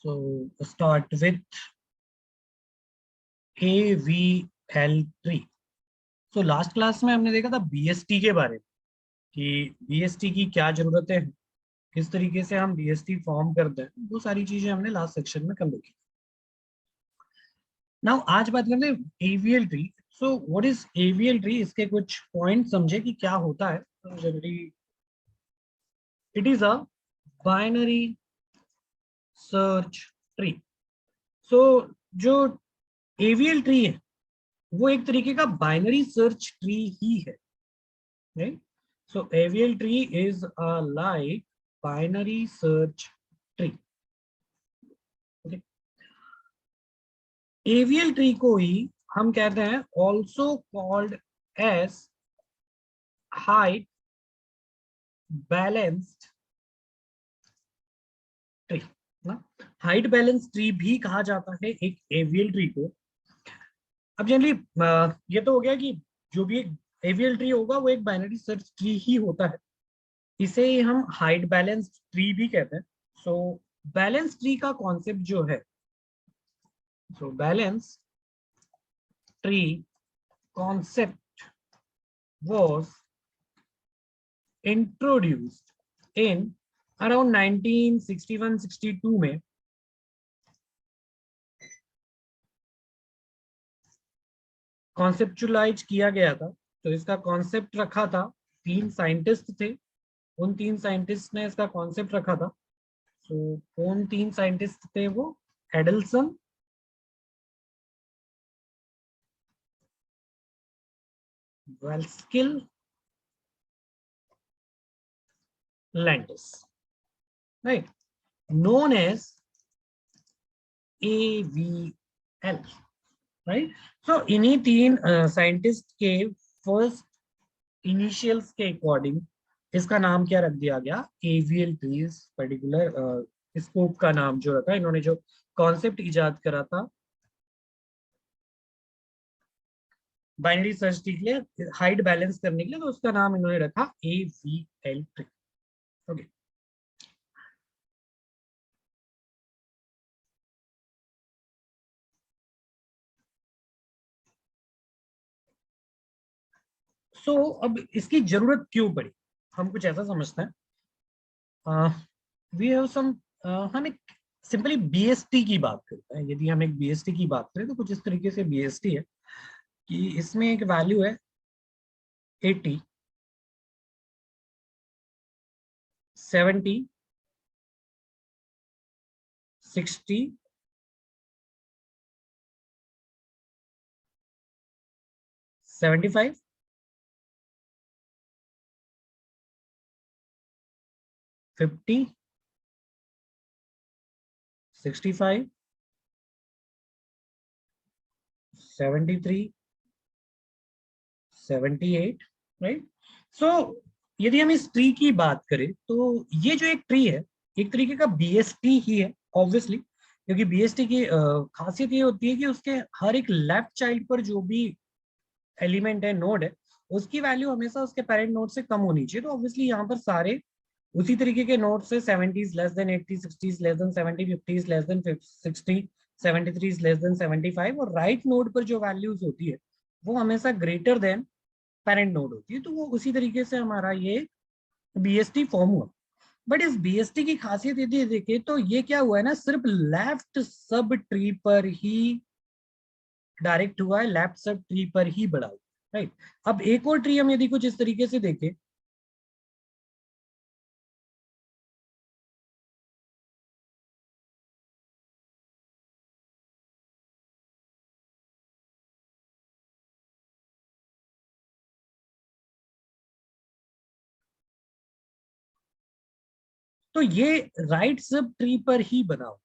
So start with AVL tree. So last class में हमने देखा था BST के बारे में कि BST की क्या जरूरतें हैं, किस तरीके से हम BST फॉर्म करते हैं, वो सारी चीजें हमने लास्ट सेक्शन में कल देखी। नाउ आज बात करते हैं AVL tree. So what is AVL tree, इसके कुछ पॉइंट समझे कि क्या होता है। Generally it is a binary search tree. So जो AVL ट्री है वो एक तरीके का बाइनरी सर्च ट्री ही है, right. So AVL tree is a like binary search tree. AVL tree को ही हम कहते हैं also called as height balanced tree ना। हाइट बैलेंस ट्री भी कहा जाता है एक AVL ट्री को। अब जनरली ये तो हो गया कि जो भी एक AVL ट्री होगा वो एक बाइनरी सर्च ट्री ही होता है, इसे हम हाइट बैलेंस ट्री भी कहते हैं। सो बैलेंस ट्री का कॉन्सेप्ट जो है, so balance tree concept was introduced in around 1961-62 में। कॉन्सेप्चुलाइज किया गया था। तो इसका कॉन्सेप्ट रखा था, 3 साइंटिस्ट थे, उन 3 साइंटिस्ट ने इसका कॉन्सेप्ट रखा था। सो कौन 3 साइंटिस्ट थे वो? Adelson, Velsky, Landis, right, known as AVL, right. So इन्हीं 3 साइंटिस्ट के फर्स्ट इनिशियल्स के अकॉर्डिंग इसका नाम क्या रख दिया गया? AVL tree. पर्टिकुलर स्कोप का नाम जो रखा, इन्होंने जो कॉन्सेप्ट इजाद करा था बाइनरी सर्च ट्री के लिए, हाइट बैलेंस करने के लिए, तो उसका नाम इन्होंने रखा AVL ट्री। ओके, सो अब इसकी जरूरत क्यों पड़ी? हम कुछ ऐसा समझते हैं, वी हैव सम, हम एक सिंपली BST की बात करते हैं। यदि हम एक BST की बात करें तो कुछ इस तरीके से BST है कि इसमें एक वैल्यू है 80, 70, 60, 75, 50, 65, 73, 78, राइट। सो यदि हम इस ट्री की बात करें तो ये जो एक ट्री है एक तरीके का BST ही है, ऑब्वियसली, क्योंकि BST की खासियत ये होती है कि उसके हर एक लेफ्ट चाइल्ड पर जो भी एलिमेंट है, नोड है, उसकी वैल्यू हमेशा उसके पेरेंट नोड से कम होनी चाहिए। तो ऑब्वियसली यहाँ पर सारे उसी तरीके के नोड से 70s less than 80, 60s less than 70, 50s less than 60, 73 less than 75, और राइट नोड पर जो वैल्यूज होती है वो हमेशा ग्रेटर देन पेरेंट नोड होती है। तो वो उसी तरीके से हमारा ये BST फॉर्म हुआ। बट इस BST की खासियत यदि देखें तो ये क्या हुआ है ना, सिर्फ लेफ्ट सब ट्री पर ही डायरेक्ट हुआ है, लेफ्ट सब ट्री पर ही बढ़ा हुआ, राइट। अब एक और ट्री हम यदि कुछ इस तरीके से देखें, तो ये राइट सब ट्री पर ही बना हुआ,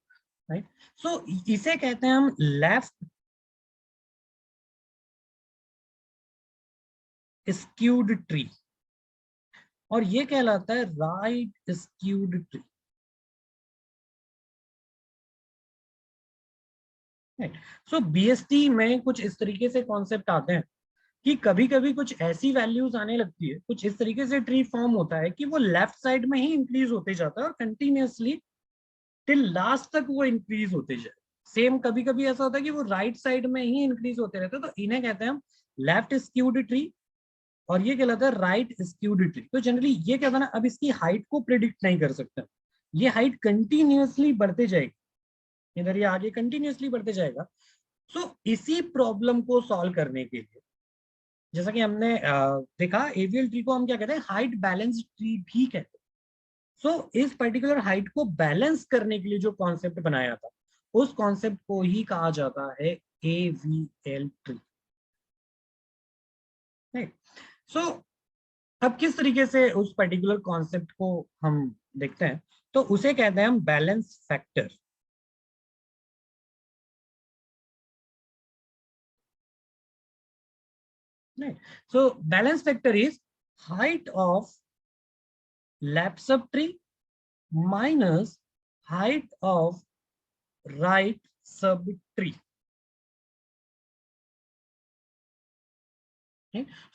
राइट। सो इसे कहते हैं हम लेफ्ट स्क्यूड ट्री, और ये कहलाता है राइट स्क्यूड ट्री, राइट। सो BST में कुछ इस तरीके से कॉन्सेप्ट आते हैं कि कभी कभी कुछ ऐसी वैल्यूज आने लगती है, कुछ इस तरीके से ट्री फॉर्म होता है कि वो लेफ्ट साइड में ही इंक्रीज होते जाता है और कंटिन्यूअसली टिल लास्ट तक वो इंक्रीज होते जाए। सेम कभी कभी ऐसा होता है कि वो राइट साइड में ही इंक्रीज होते रहते हैं, तो इन्हें कहते हैं हम लेफ्ट स्क्यूड ट्री, और ये कहलाता है राइट स्क्यूड ट्री। तो जनरली ये क्या था ना, अब इसकी हाइट को प्रिडिक्ट नहीं कर सकते, ये हाइट कंटिन्यूअसली बढ़ते जाएगी, इधर ये आगे कंटिन्यूअसली बढ़ते जाएगा। सो इसी प्रॉब्लम को सॉल्व करने के लिए, जैसा कि हमने देखा, एवीएल ट्री को हम क्या कहते हैं, हाइट बैलेंस ट्री भी कहते हैं। सो इस पर्टिकुलर हाइट को बैलेंस करने के लिए जो कॉन्सेप्ट बनाया था, उस कॉन्सेप्ट को ही कहा जाता है एवीएल ट्री। राइट। सो अब किस तरीके से उस पर्टिकुलर कॉन्सेप्ट को हम देखते हैं, तो उसे कहते हैं हम balance factor. Right. So balance factor is height of left sub tree minus height of right sub tree.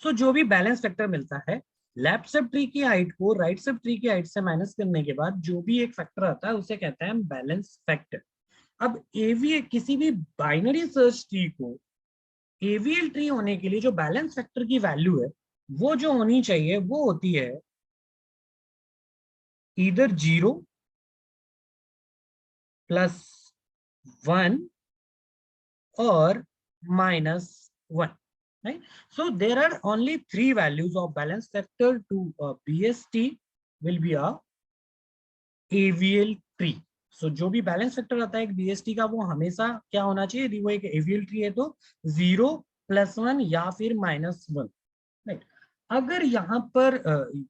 So जो भी बैलेंस फैक्टर मिलता है, लेफ्ट सब ट्री की हाइट को राइट सब ट्री की हाइट से माइनस करने के बाद जो भी एक फैक्टर आता है उसे कहते हैं बैलेंस फैक्टर। अब एवी किसी भी बाइनरी सर्च ट्री को एवीएल ट्री होने के लिए जो बैलेंस फैक्टर की वैल्यू है, वो जो होनी चाहिए वो होती है इधर 0 +1 और -1। right? So there are only three values of balance factor to BST will be a AVL tree. So जो भी बैलेंस फैक्टर आता है एक BST का, वो हमेशा क्या होना चाहिए, यदि वो एक AVL ट्री है तो 0 +1 या फिर -1। राइट। अगर यहाँ पर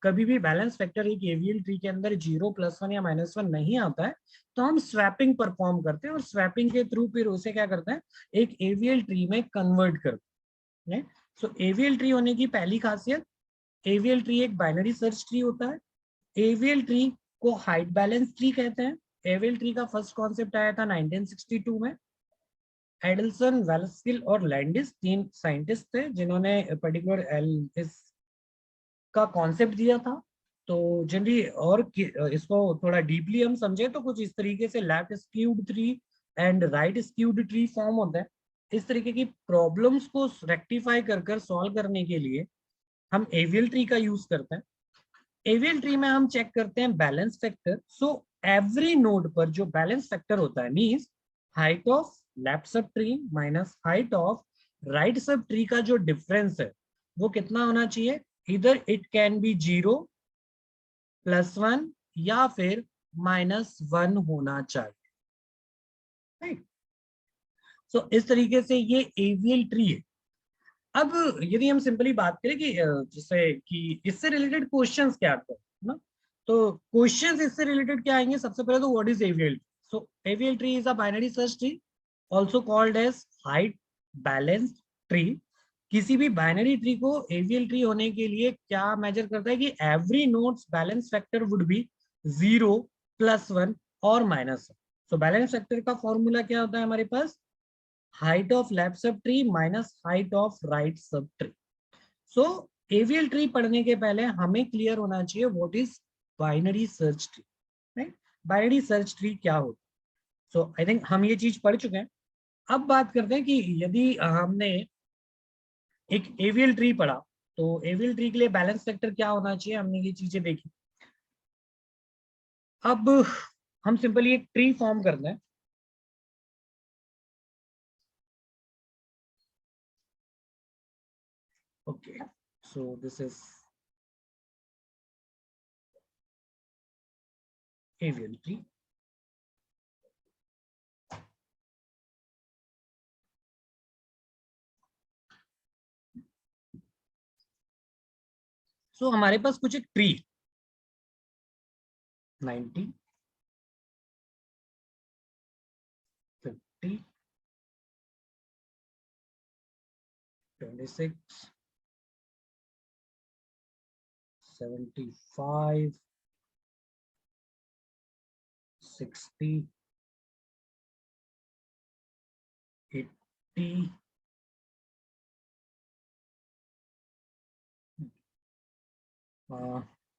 कभी भी बैलेंस फैक्टर एक एवीएल ट्री के अंदर 0 +1 या -1 नहीं आता है, तो हम स्वैपिंग परफॉर्म करते हैं, और स्वैपिंग के थ्रू फिर उसे क्या करते हैं, एक एवीएल ट्री में कन्वर्ट करते हैं। सो एवीएल ट्री होने की पहली खासियत, एवीएल ट्री एक बाइनरी सर्च ट्री होता है। एवीएल ट्री को हाइट बैलेंस ट्री कहते हैं। एवीएल ट्री का फर्स्ट कॉन्सेप्ट आया था 1962 में। एडल्सन, वेलस्किल और लैंडिस तीन साइंटिस्ट थे जिन्होंने पर्टिकुलर इस का कॉन्सेप्ट दिया था। तो जनरली और इसको थोड़ा डीपली हम समझे तो कुछ इस तरीके से left skewed tree and right skewed tree form होता है। इस तरीके की प्रॉब्लम्स को रेक्टिफाई कर कर सॉल्व करने के लिए हम एवियल ट्री का यूज करते हैं। एवियल ट्री में हम चेक करते हैं बैलेंस फैक्टर। सो एवरी नोड पर जो बैलेंस फैक्टर होता है means height of left sub tree minus height of right sub tree का जो डिफरेंस है वो कितना होना चाहिए, इधर इट कैन बी 0 +1 या फिर -1 होना चाहिए। राइट। सो इस तरीके से ये एवियल ट्री है। अब यदि हम सिंपली बात करें कि जैसे कि इससे रिलेटेड क्वेश्चंस क्या आते हैं ना, तो क्वेश्चंस इससे रिलेटेड क्या आएंगे, सबसे पहले तो what is AVL tree. So AVL tree is a binary search tree also called as height balanced tree. किसी भी बाइनरी ट्री को एवियल ट्री होने के लिए क्या मेजर करता है कि every nodes balance factor would be 0 +1 और -1। सो बैलेंस फैक्टर का फॉर्मूला क्या होता है हमारे पास, height of left sub tree minus height of right sub tree. So AVL tree पढ़ने के पहले हमें क्लियर होना चाहिए what is binary search tree. Right. Binary search tree क्या होता है, सो आई थिंक हम ये चीज पढ़ चुके हैं। अब बात करते हैं कि यदि हमने एक एवियल ट्री पढ़ा, तो एवियल ट्री के लिए बैलेंस फैक्टर क्या होना चाहिए, हमने ये चीजें देखी। अब हम सिंपली एक ट्री फॉर्म करते हैं। Okay, so this is avial tree। सो हमारे पास कुछ एक ट्री 90, 50, 26, 75, 60, 80,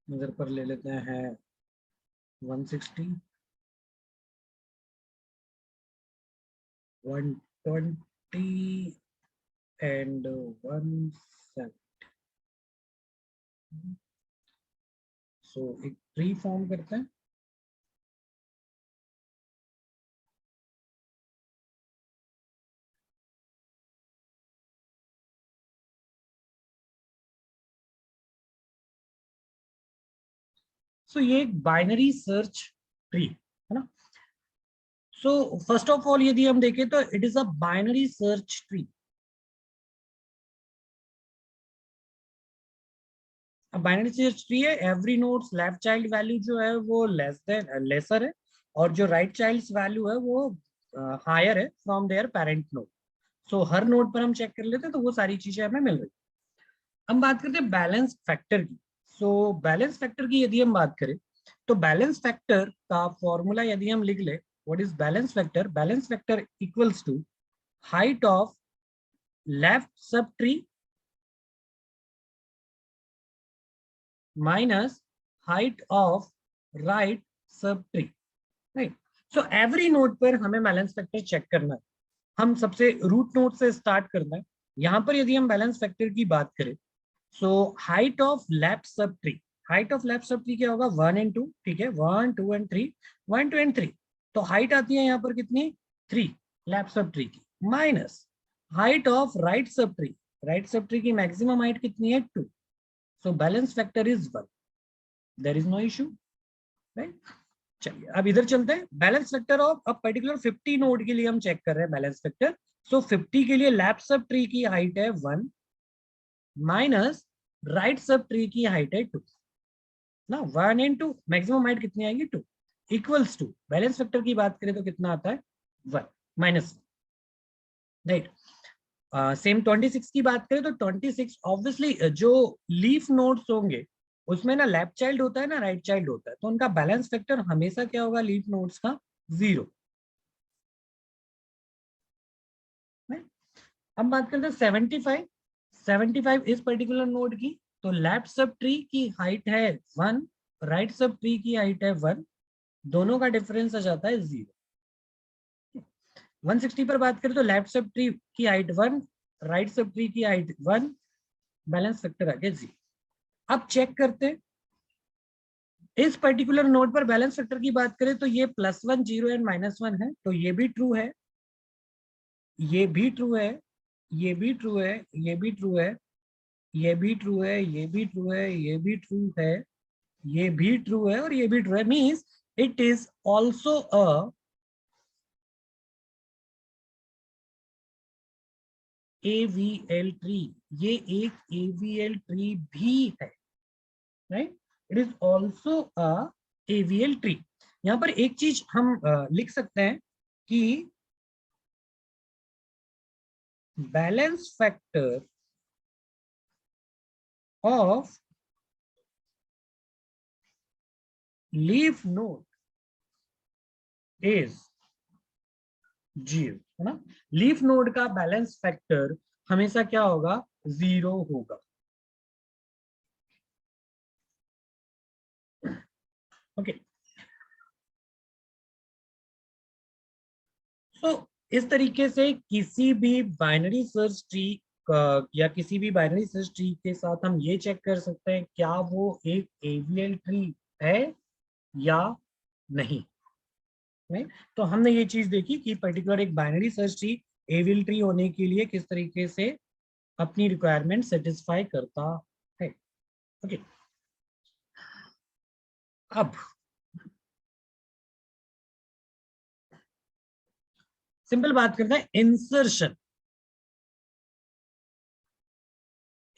इधर पर ले लेते हैं 160, 120 and 170. सो एक ट्री फॉर्म करते हैं. सो ये एक बाइनरी सर्च ट्री है ना. सो फर्स्ट ऑफ ऑल यदि हम देखें तो it is a binary search tree. Binary search tree है. Every nodes left child value जो है वो लेसर है और जो राइट चाइल्ड्स वैल्यू है वो हायर है from there parent node. So her node पर हम चेक कर लेते हैं तो वो सारी चीजें हमें मिल रही. हम बात करते हैं बैलेंस फैक्टर की. सो बैलेंस फैक्टर की यदि हम बात करें तो बैलेंस फैक्टर का फॉर्मूला यदि हम लिख ले, what is balance factor? Balance factor equals to height of left sub tree minus height of right सब tree. Right. So every node पर हमें बैलेंस फैक्टर चेक करना है. हम सबसे रूट नोड से स्टार्ट करना है. यहाँ पर यदि हम बैलेंस फैक्टर की बात करें so height of left sub tree, height of left sub tree क्या होगा? 1 and 2. ठीक है, 1 2 and 3, 1 2 and 3. तो हाइट आती है यहाँ पर कितनी? 3 लेफ्ट सब ट्री की, माइनस हाइट ऑफ राइट सब ट्री. राइट सब ट्री की मैक्सिमम हाइट कितनी है? 2. So balance factor is 1. There is no issue. Right. चलिए अब इधर चलते हैं. बैलेंस फैक्टर ऑफ अब पर्टिकुलर 50 नोड के लिए हम चेक कर रहे हैं बैलेंस फैक्टर. सो 50 के लिए लेफ्ट सब ट्री की हाइट है 1 माइनस राइट सब ट्री की हाइट है 2 ना. 1 and 2 मैक्सिमम हाइट कितनी आएगी? 2 इक्वल्स टू बैलेंस फैक्टर की बात करें तो कितना आता है? 1 माइनस. राइट. सेम 26 की बात करें तो 26 ऑब्वियसली जो लीफ नोड्स होंगे उसमें ना लेफ्ट चाइल्ड होता है ना राइट चाइल्ड होता है, तो उनका बैलेंस फैक्टर हमेशा क्या होगा लीफ नोड्स का? 0. हम बात करते हैं 75. 75 इस पर्टिकुलर नोड की. तो लेफ्ट सब ट्री की हाइट है 1, राइट सब ट्री की हाइट है 1, दोनों का डिफरेंस आ जाता है 0. 160 पर बात करें तो लेफ्ट सब ट्री की हाइट 1, राइट सब ट्री की हाइट 1, बैलेंस फैक्टर आ गया 0. अब चेक करते हैं इस पर्टिकुलर नोड पर बैलेंस फैक्टर की बात करें तो ये +1 0 एंड -1 है, तो ये भी ट्रू है, ये भी ट्रू है, ये भी ट्रू है, ये भी ट्रू है, ये भी ट्रू है, ये भी ट्रू है, ये भी ट्रू है, ये भी ट्रू है और ये भी ट्रू है. Means it is also a AVL tree. ये एक AVL ट्री भी है. Right. It is also a AVL tree. यहाँ पर एक चीज हम लिख सकते हैं कि balance factor of leaf node is 0 है ना. लीफ नोड का बैलेंस फैक्टर हमेशा क्या होगा? 0 होगा. ओके. सो इस तरीके से किसी भी बाइनरी सर्च ट्री या किसी भी बाइनरी सर्च ट्री के साथ हम ये चेक कर सकते हैं क्या वो एक AVL ट्री है या नहीं. राइट. तो हमने ये चीज देखी कि पर्टिकुलर एक binary search tree AVL tree होने के लिए किस तरीके से अपनी रिक्वायरमेंट सेटिस्फाई करता है. ओके. अब सिंपल बात करते हैं insertion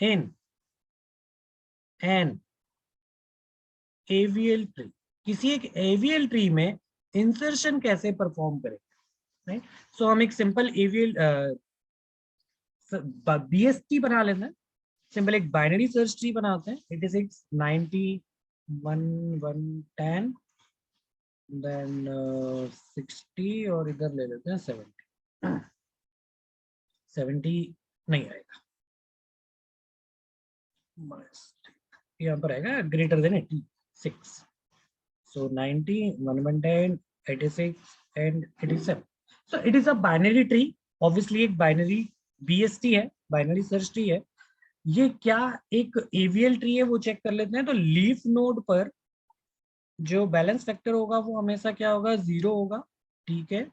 in an AVL tree. किसी एक AVL ट्री में इंसर्शन कैसे परफॉर्म करें. राइट. सो हम एक सिंपल AVL BST बना लेते हैं. सिंपल एक बाइनरी सर्च ट्री बनाते हैं. 86 90 1 1 10 देन 60 और इधर ले लेते हैं 70. 70 नहीं आएगा, यहाँ पर आएगा greater than 86. So 90 1 1 10 86 and 87. So it is a binary tree, obviously एक बाइनरी बीएसटी है, बाइनरी सर्च ट्री है। ये क्या एक एवीएल ट्री है वो चेक कर लेते हैं। तो लीफ नोड पर जो बैलेंस फैक्टर होगा वो हमेशा क्या होगा, 0 होगा, ठीक है।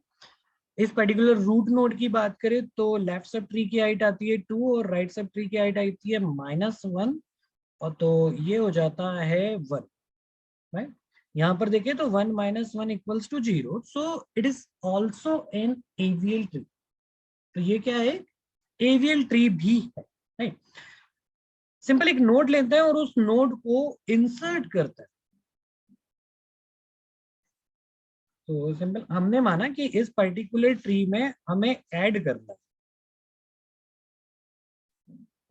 इस पर्टिकुलर रूट नोड की बात करें तो लेफ्ट सब ट्री की हाइट आती है 2 और राइट सब ट्री की हाइट आती है -1, और तो ये हो जाता है 1, राइट। यहाँ पर देखिए तो 1 - 1 equals to 0, so it is also an AVL tree. तो ये क्या है, एवीएल ट्री भी है, राइट। सिंपल एक नोड लेते हैं और उस नोड को इंसर्ट करते हैं। तो सिंपल हमने माना कि इस पर्टिकुलर ट्री में हमें ऐड करना है,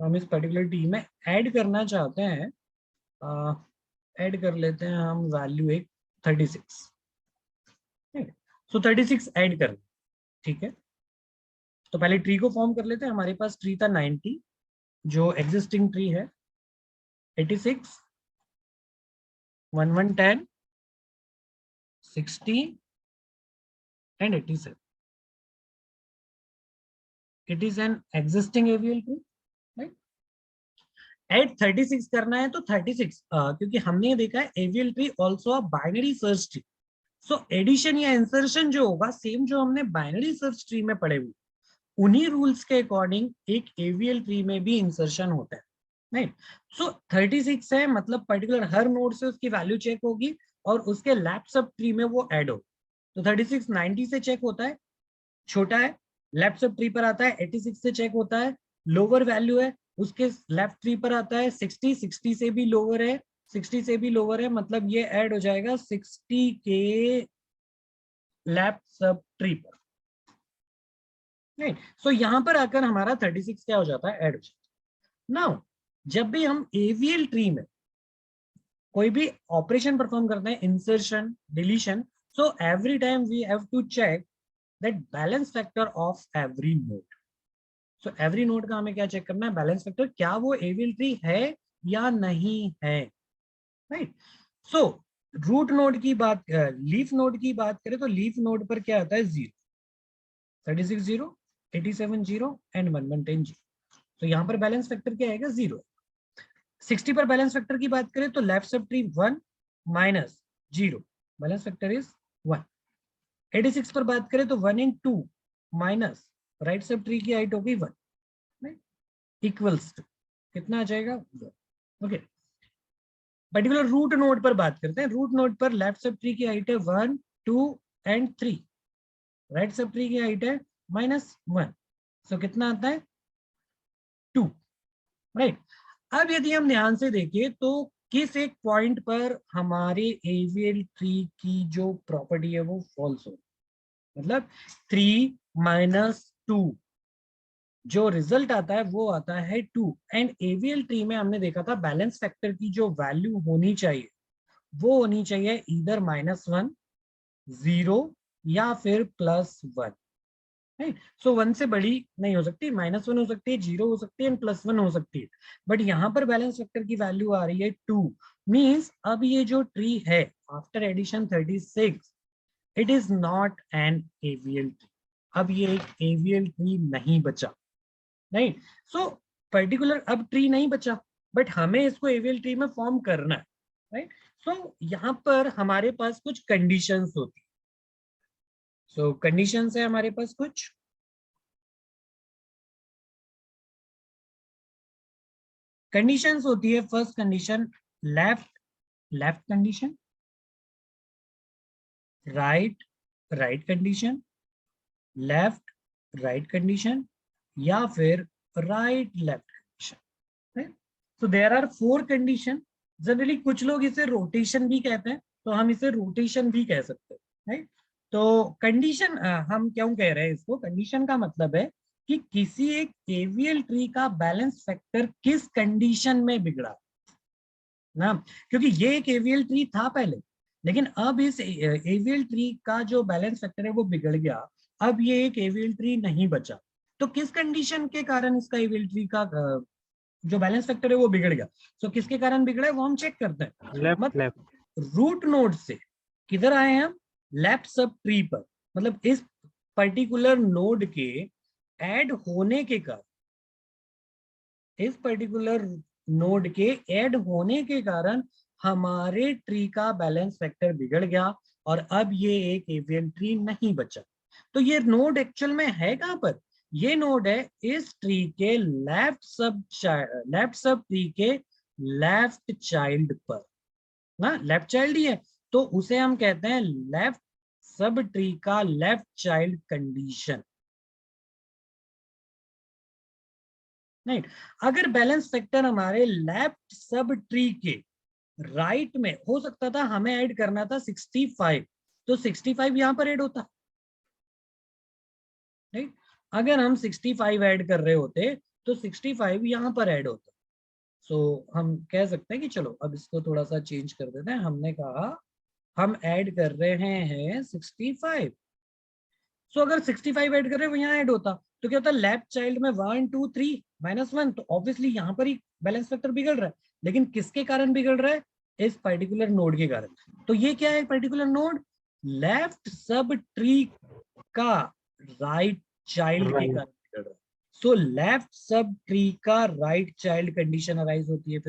तो हम इस पर्टिकुलर ट्री में ऐड करना चाहते हैं। ऐड कर लेते हैं हम वैल्यू एक 36, ठीक है। सो 36 ऐड कर, ठीक है। तो पहले ट्री को फॉर्म कर लेते हैं। हमारे पास ट्री था 90 जो एग्जिस्टिंग ट्री है, 86, 1110, 60 and 87। It is an existing AVL tree, right. Add 36 करना है तो 36, क्योंकि हमने ये देखा है AVL tree also a binary search tree. So addition या इंसर्शन जो होगा सेम जो हमने बाइनरी सर्च ट्री में पढ़े हुए, उन्हीं रूल्स के अकॉर्डिंग एक एवीएल ट्री में भी इंसर्शन होता है, राइट। सो 36 है, मतलब पर्टिकुलर हर नोड से उसकी वैल्यू चेक होगी और उसके लेफ्ट सब ट्री में वो ऐड हो। तो 36 90 से चेक होता है, छोटा है, लेफ्ट सब ट्री पर आता है, 86 से चेक होता है, लोअर वैल्यू है, उसके लेफ्ट ट्री पर आता है 60, 60 से भी लोअर है, 60 से भी लोअर है, मतलब ये ऐड हो जाएगा 60 के लेफ्ट सब ट्री पर, राइट। सो यहां पर आकर हमारा 36 क्या हो जाता है, ऐड हो जाता है। नाउ जब भी हम एवीएल ट्री में कोई भी ऑपरेशन परफॉर्म करते हैं, insertion, deletion, so every time we have to check that balance factor of every node. So every node का हमें क्या चेक करना है, बैलेंस फैक्टर, क्या वो एवीएल ट्री है या नहीं है, राइट। सो रूट नोड की बात, लीफ नोड की बात करें तो लीफ नोड पर क्या आता है, 0, 36 0, 87 0 एंड 1110 0। तो यहाँ पर बैलेंस फैक्टर क्या आएगा, 0। 60 पर बैलेंस फैक्टर की बात करें तो left sub tree 1 minus 0, balance factor is 1। 86 पर बात करें तो 1 इन 2 माइनस राइट सब ट्री की हाइट होगी 1, इक्वल्स टू कितना आ जाएगा, ओके। पर्टिकुलर रूट नोड पर बात करते हैं। रूट नोड पर लेफ्ट सब ट्री की हाइट है 1 2 एंड 3, राइट सब ट्री की हाइट है -1, सो कितना आता है 2, राइट। अब यदि हम ध्यान से देखें तो किस एक पॉइंट पर हमारे एवीएल ट्री की जो प्रॉपर्टी है वो फॉल्स हो, मतलब 3 - 2, जो रिजल्ट आता है वो आता है 2। एंड एवीएल ट्री में हमने देखा था बैलेंस फैक्टर की जो वैल्यू होनी चाहिए वो होनी चाहिए इधर -1, 0 या फिर +1, राइट। सो 1 से बड़ी नहीं हो सकती, -1 हो सकती है, 0 हो सकती है एंड +1 हो सकती है। बट यहाँ पर बैलेंस फैक्टर की वैल्यू आ रही है 2, मीन्स अब ये जो ट्री है after addition 36, it is not an AVL tree. अब ये एक एवीएल ट्री नहीं बचा, राइट। सो पर्टिकुलर अब ट्री नहीं बचा, बट हमें इसको एवीएल ट्री में फॉर्म करना है, राइट। सो यहाँ पर हमारे पास कुछ कंडीशंस होती है। सो कंडीशंस है हमारे पास कुछ, कंडीशंस होती है। First condition left left condition, right right condition, left right condition, या फिर right left condition. So there are 4 condition. Generally कुछ लोग इसे रोटेशन भी कहते हैं, तो हम इसे रोटेशन भी कह सकते हैं, राइट। तो कंडीशन हम क्यों कह रहे हैं इसको, कंडीशन का मतलब है कि किसी एक एवीएल ट्री का बैलेंस फैक्टर किस कंडीशन में बिगड़ा ना, क्योंकि ये एक एवीएल ट्री था पहले, लेकिन अब इस एवीएल ट्री का जो बैलेंस फैक्टर है वो बिगड़ गया, अब ये एक एवीएल ट्री नहीं बचा। तो किस कंडीशन के कारण इसका एवीएल ट्री का जो बैलेंस फैक्टर है वो बिगड़ गया, तो किसके कारण बिगड़ा है वो हम चेक करते हैं। लेफ्ट लेफ्ट मतलब रूट नोड से किधर आए हैं हम, लेफ्ट सब ट्री पर, मतलब इस पर्टिकुलर नोड के ऐड होने के कारण, इस पर्टिकुलर नोड के ऐड होने के कारण हमारे ट्री का बैलेंस फैक्टर बिगड़ गया और अब ये एक एवियन ट्री नहीं बचा। तो ये नोड एक्चुअल में है कहां पर? ये नोड है इस ट्री के लेफ्ट सब ट्री के लेफ्ट चाइल्ड पर ना, लेफ्ट चाइल्ड ही है, तो उसे हम कहते हैं लेफ्ट सब ट्री का लेफ्ट चाइल्ड कंडीशन। राइट, अगर बैलेंस फैक्टर हमारे लेफ्ट सब ट्री के राइट में हो सकता था, हमें ऐड करना था 65, तो 65 यहां पर ऐड होता। राइट, अगर हम 65 ऐड कर रहे होते तो 65 यहां पर ऐड होता। सो हम कह सकते हैं कि चलो अब इसको थोड़ा सा चेंज कर देते हैं। हमने कहा हम ऐड कर रहे हैं 65। सो अगर 65 ऐड कर रहे हैं वो यहाँ ऐड होता, तो क्या होता है, लेफ्ट चाइल्ड में 1 2 3 -1, तो ऑब्वियसली यहाँ पर ही बैलेंस फैक्टर बिगड़ रहा है। लेकिन किसके कारण बिगड़ रहा है? इस पर्टिकुलर नोड के कारण। तो ये क्या है particular node? Left sub tree का राइट चाइल्ड के कारण बिगड़ रहा है। सो लेफ्ट सब ट्री का राइट चाइल्ड कंडीशन अराइज होती है।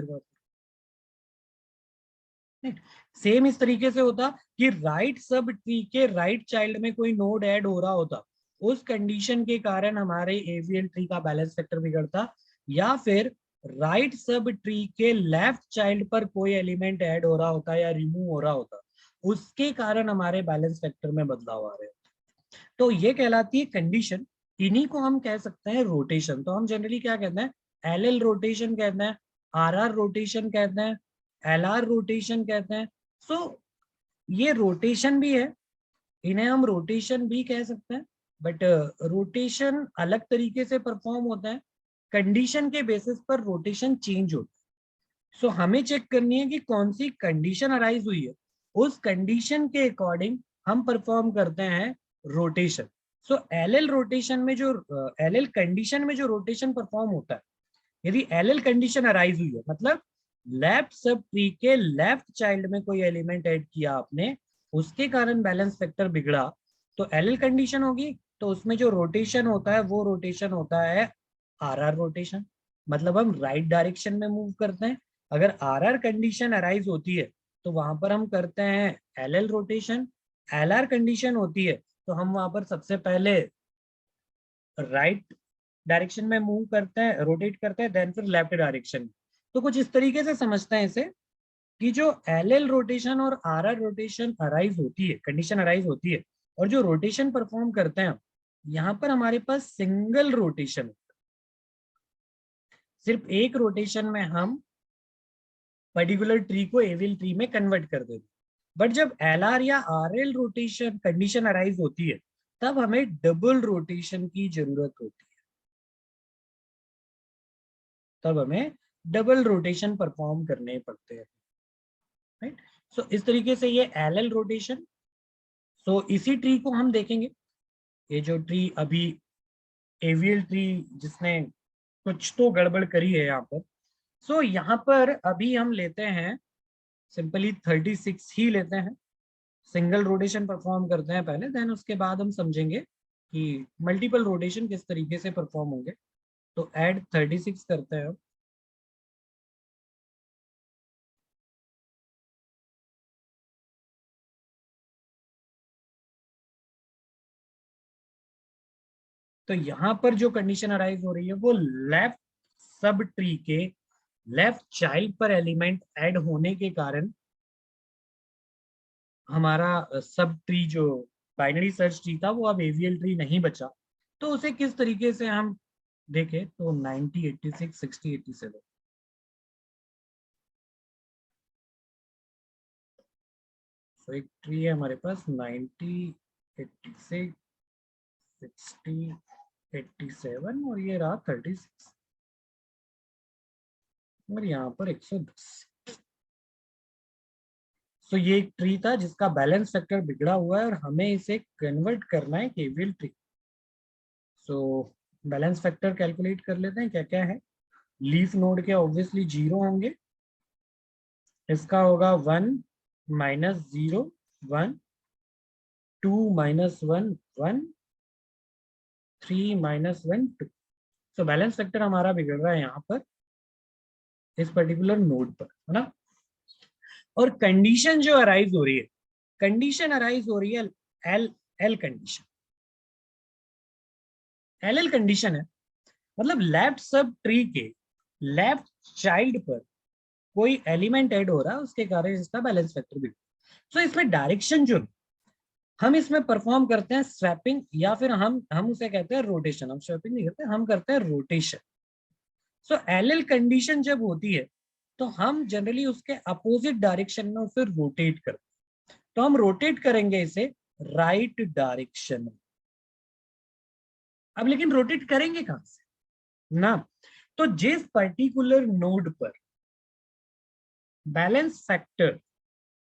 फिर सेम इस तरीके से होता कि राइट सब ट्री के राइट चाइल्ड में कोई नोड ऐड हो रहा होता, उस कंडीशन के कारण हमारे एवियन ट्री का बैलेंस फैक्टर बिगड़ता, या फिर राइट सब ट्री के लेफ्ट चाइल्ड पर कोई एलिमेंट ऐड हो रहा होता या रिमूव हो रहा होता, उसके कारण हमारे बैलेंस फैक्टर में बदलाव आ रहे होते। तो ये कहलाती है कंडीशन। इन्हीं को हम कह सकते हैं रोटेशन। तो हम जनरली क्या कहते हैं? एल रोटेशन कहते हैं, आर रोटेशन कहते हैं, LR रोटेशन कहते हैं। सो ये रोटेशन भी है, इन्हें हम रोटेशन भी कह सकते हैं, बट रोटेशन अलग तरीके से परफॉर्म होता है, कंडीशन के बेसिस पर रोटेशन चेंज होता है। सो हमें चेक करनी है कि कौन सी कंडीशन अराइज हुई है, उस कंडीशन के अकॉर्डिंग हम परफॉर्म करते हैं रोटेशन। सो LL रोटेशन में जो LL कंडीशन में जो रोटेशन परफॉर्म होता है, यदि LL कंडीशन अराइज हुई है, मतलब लेफ्ट सब ट्री के लेफ्ट चाइल्ड में कोई एलिमेंट ऐड किया आपने, उसके कारण बैलेंस फैक्टर बिगड़ा, तो LL कंडीशन होगी। तो उसमें जो रोटेशन होता है वो रोटेशन होता है RR रोटेशन, मतलब हम राइट डायरेक्शन में मूव करते हैं। अगर RR कंडीशन अराइज होती है तो वहां पर हम करते हैं LL रोटेशन। LR कंडीशन होती है तो हम वहां पर सबसे पहले राइट डायरेक्शन में मूव करते हैं, रोटेट करते हैं, देन फिर लेफ्ट डायरेक्शन। तो कुछ इस तरीके से समझते हैं इसे कि जो LL रोटेशन और RR रोटेशन अराइज होती है, कंडीशन अराइज होती है, और जो रोटेशन परफॉर्म करते हैं, यहाँ पर हमारे पास सिंगल रोटेशन, सिर्फ एक रोटेशन में हम पर्टिकुलर ट्री को एविल ट्री में कन्वर्ट कर देते। बट जब LR या RL रोटेशन कंडीशन अराइज होती है, तब हमें डबल रोटेशन की जरूरत होती है, तब हमें डबल रोटेशन परफॉर्म करने पड़ते हैं। राइट, सो इस तरीके से ये LL रोटेशन। सो इसी ट्री को हम देखेंगे, ये जो ट्री अभी एवियल ट्री जिसने कुछ तो गड़बड़ करी है यहाँ पर। सो यहाँ पर अभी हम लेते हैं सिंपली 36 ही लेते हैं, सिंगल रोटेशन परफॉर्म करते हैं पहले, देन उसके बाद हम समझेंगे कि मल्टीपल रोटेशन किस तरीके से परफॉर्म होंगे। तो ऐड 36 करते हैं। तो यहाँ पर जो कंडीशन अराइज हो रही है वो लेफ्ट सब ट्री के लेफ्ट चाइल्ड पर एलिमेंट ऐड होने के कारण हमारा सब ट्री जो बाइनरी सर्च ट्री था वो अब एवियल ट्री नहीं बचा। तो उसे किस तरीके से हम देखें तो 90 86 60 87, तो एक ट्री है हमारे पास 90 86 60 87 और ये रहा 36 और यहाँ पर 110। तो ये एक ट्री था जिसका बैलेंस फैक्टर बिगड़ा हुआ है और हमें इसे कन्वर्ट करना है केवियल tree. So balance factor calculate कर लेते हैं क्या क्या है। लीफ नोड के ऑब्वियसली 0 होंगे, इसका होगा 1 -0 1 2 -1 1 3 माइनस 1 2। सो बैलेंस फैक्टर हमारा बिगड़ रहा है यहाँ पर इस पर्टिकुलर नोड पर, है ना। और कंडीशन जो अराइज हो रही है, कंडीशन अराइज हो रही है L L condition, L condition है, मतलब लेफ्ट सब ट्री के लेफ्ट चाइल्ड पर कोई एलिमेंट ऐड हो रहा है, उसके कारण इसका बैलेंस फैक्टर भी। सो इसमें डायरेक्शन जो हम इसमें परफॉर्म करते हैं स्वैपिंग, या फिर हम उसे कहते हैं रोटेशन। हम स्वैपिंग नहीं करते, हम करते हैं रोटेशन। सो एल कंडीशन जब होती है तो हम जनरली उसके अपोजिट डायरेक्शन में उसे रोटेट करते हैं। तो हम रोटेट करेंगे इसे राइट डायरेक्शन में। अब लेकिन रोटेट करेंगे कहां से ना, तो जिस पर्टिकुलर नोड पर बैलेंस फैक्टर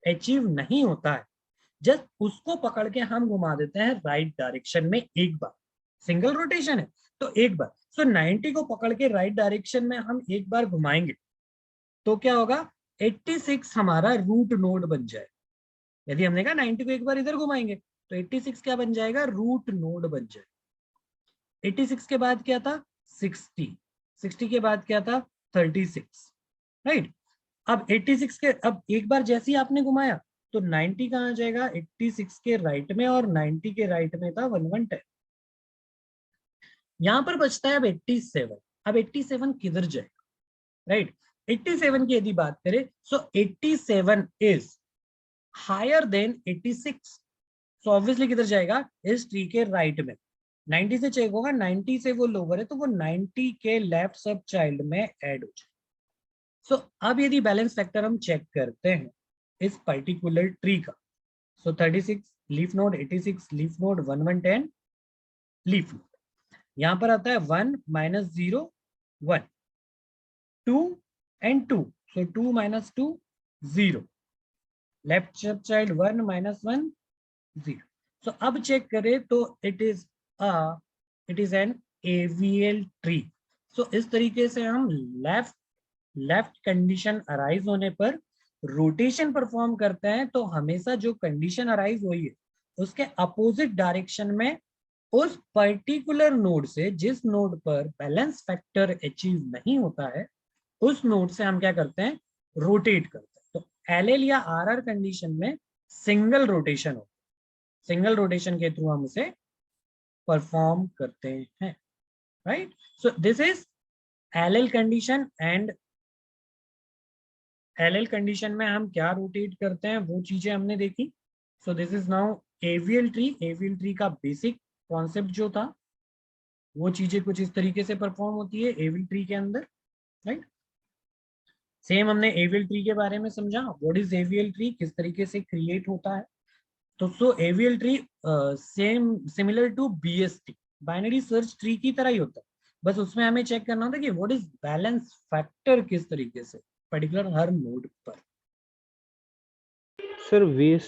अचीव नहीं होता है, जस्ट उसको पकड़ के हम घुमा देते हैं राइट डायरेक्शन में एक बार। सिंगल रोटेशन है तो एक बार। सो 90 को पकड़ के राइट डायरेक्शन में हम एक बार घुमाएंगे तो क्या होगा, 86 हमारा रूट नोड बन जाए। यदि हमने कहा 90 को एक बार इधर घुमाएंगे तो 86 क्या बन जाएगा, रूट नोड बन जाए। 86 के बाद क्या था, 60, 60 के बाद क्या था, 36, राइट। अब 86 के, अब एक बार जैसे ही आपने घुमाया तो 90 कहाँ जाएगा, 86 के राइट में, और 90 के राइट में था 110। यहां पर बचता है अब 87। अब 87 किधर जाएगा, राइट। 87 की यदि बात करें, so 87 is higher than 86। So obviously किधर जाएगा, इस ट्री के राइट में। 90 से चेक होगा, 90 से वो लोअर है तो वो 90 के लेफ्ट सब चाइल्ड में ऐड हो जाए। सो अब यदि बैलेंस फैक्टर हम चेक करते हैं इस पर्टिकुलर ट्री का, so 36 leaf node, 86 leaf node, 110 leaf node. यहां पर आता है 1 minus 0 1, 2 and 2, so 2 minus 2 0, left sub child 1 minus 1 0। So अब चेक करें तो it is an AVL tree. So इस तरीके से हम लेफ्ट कंडीशन अराइज होने पर रोटेशन परफॉर्म करते हैं, तो हमेशा जो कंडीशन अराइज हुई है उसके अपोजिट डायरेक्शन में उस पर्टिकुलर नोड से, जिस नोड पर बैलेंस फैक्टर अचीव नहीं होता है, उस नोड से हम क्या करते हैं, रोटेट करते हैं। तो एलएल या आरआर कंडीशन में सिंगल रोटेशन हो, सिंगल रोटेशन के थ्रू हम उसे परफॉर्म करते हैं, right. So this is LL condition. And LL condition में हम क्या रोटेट करते हैं वो चीजें हमने देखी। So this is now AVL tree. AVL tree का बेसिक कॉन्सेप्ट जो था वो चीजें कुछ इस तरीके से परफॉर्म होती है एवीएल ट्री के अंदर, राइट। सेम हमने एवीएल ट्री के बारे में समझा, व्हाट इज एवीएल ट्री, किस तरीके से क्रिएट होता है। तो so AVL tree same similar to BST, binary search tree की तरह ही होता है, बस उसमें हमें चेक करना होता है कि व्हाट इज बैलेंस फैक्टर किस तरीके से पर्टिकुलर हर नोड पर। Sir VS